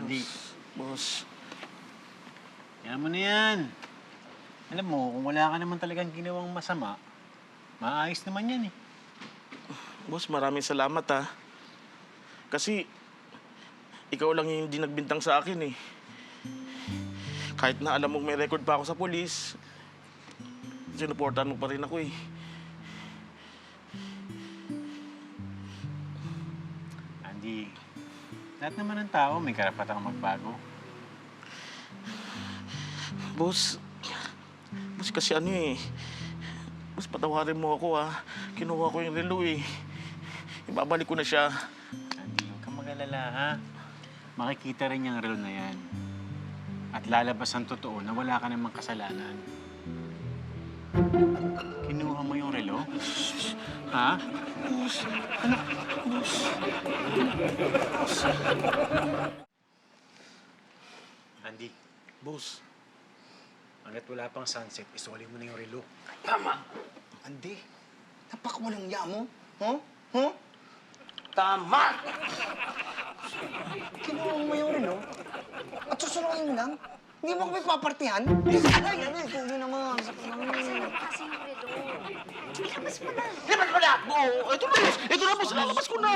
Andy, Boss. yan mo na yan. Alam mo, kung wala ka naman talagang ginawang masama, maayos naman yan eh. Boss, maraming salamat ha. Kasi, ikaw lang yung hindi nagbintang sa akin eh. Kahit na alam mong may record pa ako sa polis, sinuportahan mo pa rin ako eh. Andy, lahat naman ng tao may karapatang magbago. Boss, kasi ano eh. Boss, patawarin mo ako ha. Kinuha ko yung relo eh. Ibabalik ko na siya. Andy, huwag kang mag-alala ha. Makikita rin yung relo na yan. At lalabas ang totoo na wala ka namang kasalanan. Kinuha mo yung relo? Ha? Boss, Andy, boss. hanggat wala pang sunset, isoli mo na yung relo. Tama! Andy, napakawalang ya mo. Huh? Huh? Tama! Kinuha mo yung relo at susunod lang. Hindi mo kami papartihan? Ay, tuloy naman. Sakit naman. Kasi yung redo. Ilabas mo na. Lipat ko na! Oo, ito na, boss! Ito na, boss! Ilalabas ko na!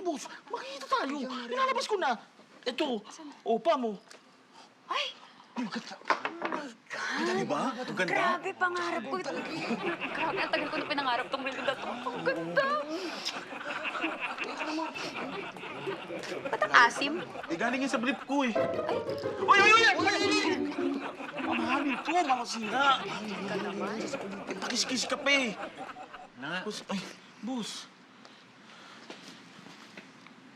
Boss, makikita tayo! Ilalabas ko na! Ito, opa mo. Ay! Ang ganda. Di ba? Ang ganda. Grabe, pangarap ko ito. Grabe, ang tagal ko na pinangarap tong redo na to. Ang ganda. Ba't ang asim? Galing yan sa brief ko eh. Uy! Mamahalin to, mga sira. Takis-kis ka pa eh. Na nga. Boss, ay, boss.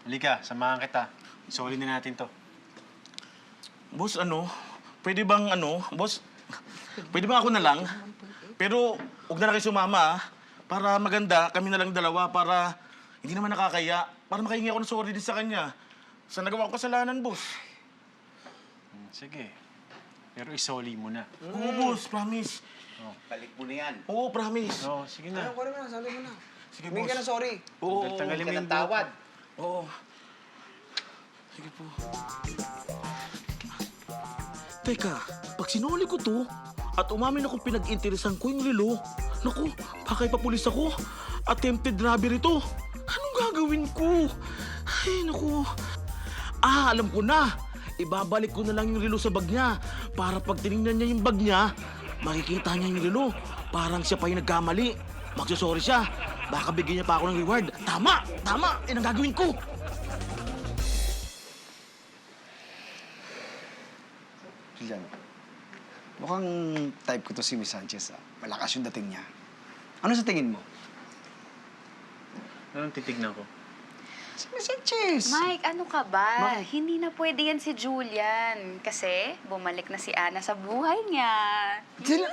Halika, samahan kita. Isoli na natin to. Boss, pwede bang boss, pwede bang ako na lang? Pero, huwag na kayo sumama, ah. Para maganda, kami na lang dalawa, para hindi naman nakakaya. Para makahingi ako ng sorry din sa kanya. Sa nagawa ko kasalanan, boss. Sige. Pero isoli mo na. Oo, boss, promise. Balik mo na yan. Oo, promise. Oo, sige na. Ayaw ko naman, sabi mo na. Sige, Humingi boss. ka na sorry. Oo, Tagalin mo Huwag ka yung ng tawad. oo. Sige po. Teka, pag sinuli ko to, at umamin akong pinag-interesan ko yung relo, naku, baka ipapulis ako. Attempted robbery to. Anong gagawin ko? Ay, naku. Alam ko na. Ibabalik ko na lang yung relo sa bag niya. Para pag tinignan niya yung bag niya, makikita niya yung relo. Parang siya pa yung nagkamali. Magsasorry siya. Baka bigyan niya pa ako ng reward. Tama! Tama! Yan ang gagawin ko. Julian, mukhang type ko to si Miss Sanchez. Malakas yung dating niya. Ano sa tingin mo? Anong titignan ko? Si Miss Sanchez! Mike, ano ka ba? Bakit? Hindi na pwede yan si Julian. Kasi bumalik na si Ana sa buhay niya. Sila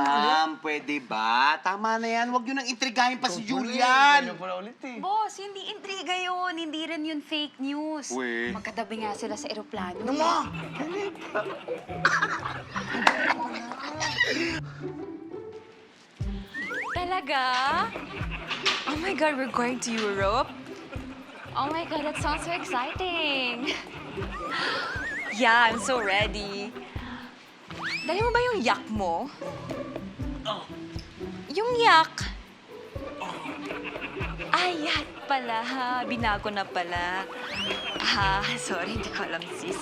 na ulit. Pwede ba? Tama na yan. Huwag yun nang intrigahin pa si Julian! Julian. Ganyan pala ulit eh. Boss, hindi intriga yun. Hindi rin yun fake news. Uy. Magkatabi nga sila sa eroplano. Ano mo? Talaga? Oh my God, we're going to Europe? Oh my God, that sounds so exciting. Yeah, I'm so ready. Dali mo ba yung yak mo? Yung yak? Ay, yak pala ha. Binago na pala. Sorry, hindi ko alam, sis.